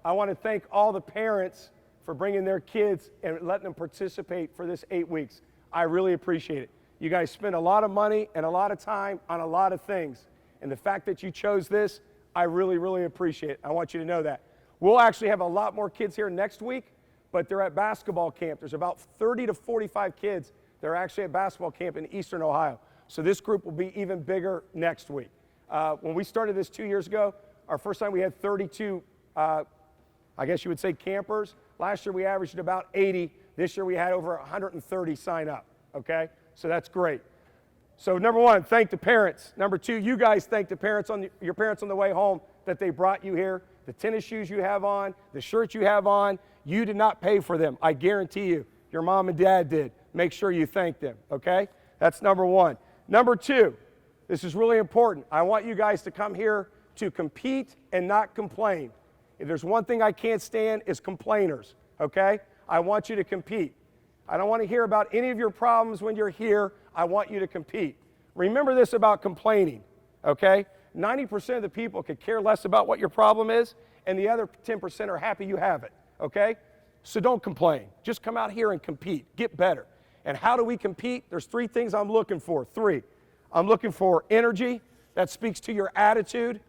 I want to thank all the parents for bringing their kids and letting them participate for this 8 weeks. I really appreciate it. You guys spend a lot of money and a lot of time on a lot of things. And the fact that you chose this, I really, really appreciate it. I want you to know that. We'll actually have a lot more kids here next week, but they're at basketball camp. There's about 30 to 45 kids that are actually at basketball camp in Eastern Ohio. So this group will be even bigger next week. When we started this 2 years ago, our first time we had 32, I guess you would say campers. Last year we averaged about 80. This year we had over 130 sign up, okay? So that's great. So number one, thank the parents. Number two, you guys thank the parents your parents on the way home that they brought you here. The tennis shoes you have on, the shirt you have on, you did not pay for them. I guarantee you, your mom and dad did. Make sure you thank them, okay? That's number one. Number two, this is really important. I want you guys to come here to compete and not complain. If there's one thing I can't stand is complainers, okay? I want you to compete. I don't want to hear about any of your problems when you're here. I want you to compete. Remember this about complaining, okay? 90% of the people could care less about what your problem is, and the other 10% are happy you have it, okay? So don't complain. Just come out here and compete. Get better. And how do we compete? There's three things I'm looking for. Three. I'm looking for energy. That speaks to your attitude.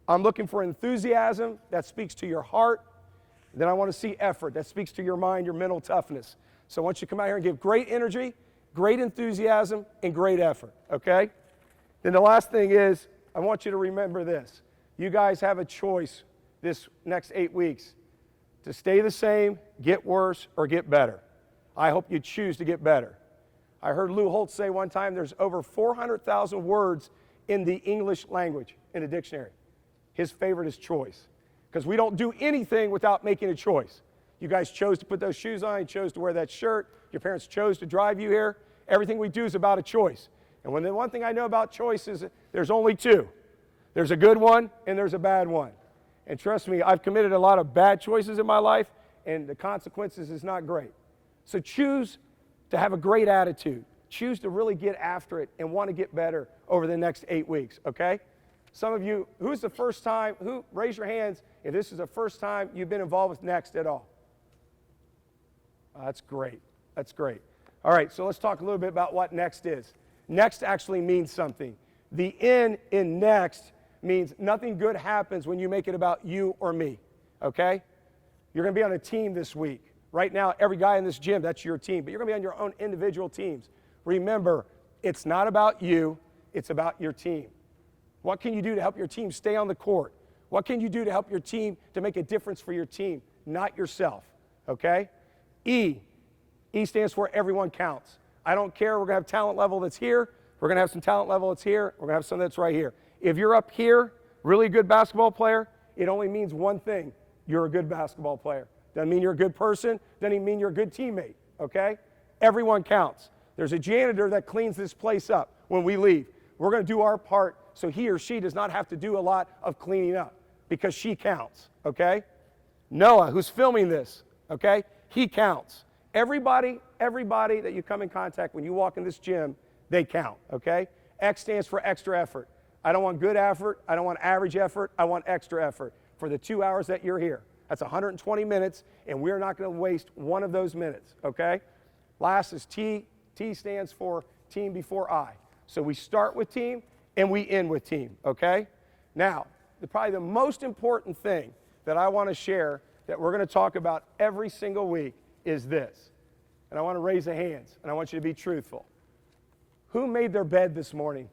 I'm looking for enthusiasm. That speaks to your heart. Then I want to see effort. That speaks to your mind, your mental toughness. So I want you to come out here and give great energy, great enthusiasm, and great effort, okay? Then the last thing is, I want you to remember this. You guys have a choice this next 8 weeks to stay the same, get worse, or get better. I hope you choose to get better. I heard Lou Holtz say one time there's over 400,000 words in the English language in a dictionary. His favorite is choice, because we don't do anything without making a choice. You guys chose to put those shoes on, you chose to wear that shirt, your parents chose to drive you here. Everything we do is about a choice. And the one thing I know about choice is there's only two. There's a good one and there's a bad one. And trust me, I've committed a lot of bad choices in my life, and the consequences is not great. So choose to have a great attitude. Choose to really get after it and want to get better over the next 8 weeks, okay? Some of you, who's the first time, raise your hands if this is the first time you've been involved with Next at all. That's great. That's great. All right, so let's talk a little bit about what Next is. Next actually means something. The N in Next means nothing good happens when you make it about you or me, okay? You're going to be on a team this week. Right now, every guy in this gym, that's your team, but you're going to be on your own individual teams. Remember, it's not about you, it's about your team. What can you do to help your team stay on the court? What can you do to help your team to make a difference for your team, not yourself, okay? E stands for everyone counts. I don't care, we're going to have talent level that's here, we're going to have some talent level that's here, we're going to have some that's right here. If you're up here, really good basketball player, it only means one thing: you're a good basketball player. Doesn't mean you're a good person, doesn't even mean you're a good teammate, okay? Everyone counts. There's a janitor that cleans this place up when we leave. We're going to do our part so he or she does not have to do a lot of cleaning up, because she counts, okay? Noah, who's filming this, okay, he counts. Everybody that you come in contact when you walk in this gym, they count, okay? X stands for extra effort. I don't want good effort, I don't want average effort, I want extra effort for the 2 hours that you're here. That's 120 minutes, and we're not going to waste one of those minutes, okay? Last is T. T stands for team before I. So we start with team, and we end with team, okay? Now, probably the most important thing that I want to share that we're going to talk about every single week is this. And I want to raise the hands, and I want you to be truthful. Who made their bed this morning?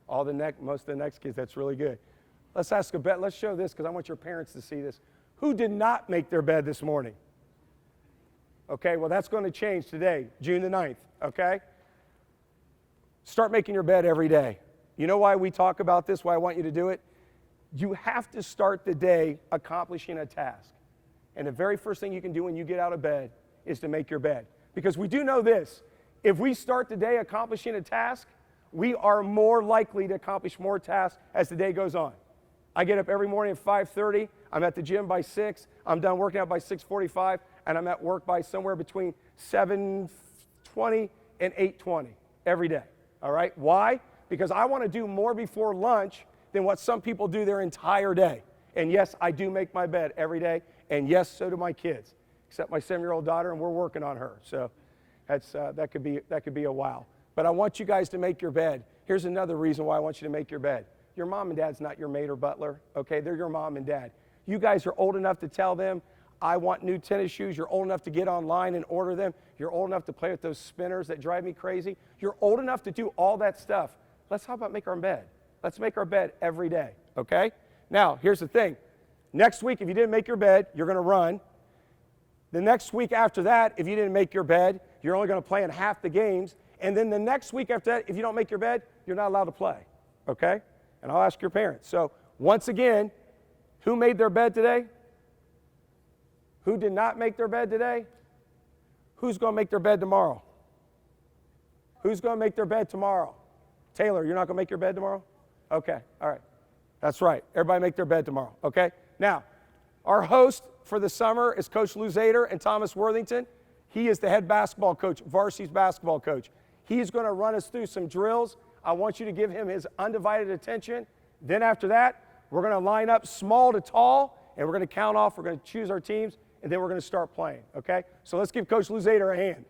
Most of the next kids, that's really good. Let's ask a bet. Let's show this, because I want your parents to see this. Who did not make their bed this morning? Okay, well, that's going to change today, June the 9th, okay? Start making your bed every day. You know why we talk about this, why I want you to do it? You have to start the day accomplishing a task. And the very first thing you can do when you get out of bed is to make your bed. Because we do know this: if we start the day accomplishing a task, we are more likely to accomplish more tasks as the day goes on. I get up every morning at 5:30, I'm at the gym by 6, I'm done working out by 6:45, and I'm at work by somewhere between 7:20 and 8:20 every day, all right? Why? Because I want to do more before lunch than what some people do their entire day. And yes, I do make my bed every day, and yes, so do my kids, except my 7-year-old daughter, and we're working on her. So that could be a while. But I want you guys to make your bed. Here's another reason why I want you to make your bed. Your mom and dad's not your maid or butler, okay? They're your mom and dad. You guys are old enough to tell them, I want new tennis shoes. You're old enough to get online and order them. You're old enough to play with those spinners that drive me crazy. You're old enough to do all that stuff. How about make our bed? Let's make our bed every day, okay? Now, here's the thing. Next week, if you didn't make your bed, you're going to run. The next week after that, if you didn't make your bed, you're only going to play in half the games. And then the next week after that, if you don't make your bed, you're not allowed to play, okay? And I'll ask your parents. So once again, who made their bed today? Who did not make their bed today? Who's going to make their bed tomorrow? Who's going to make their bed tomorrow? Taylor, you're not going to make your bed tomorrow? Okay, all right. That's right. Everybody make their bed tomorrow, okay? Now, our host for the summer is Coach Lou Zader and Thomas Worthington. He is the head basketball coach, varsity's basketball coach. He's going to run us through some drills. I want you to give him his undivided attention. Then after that, we're going to line up small to tall, and we're going to count off. We're going to choose our teams, and then we're going to start playing, okay? So let's give Coach Lou Zader a hand.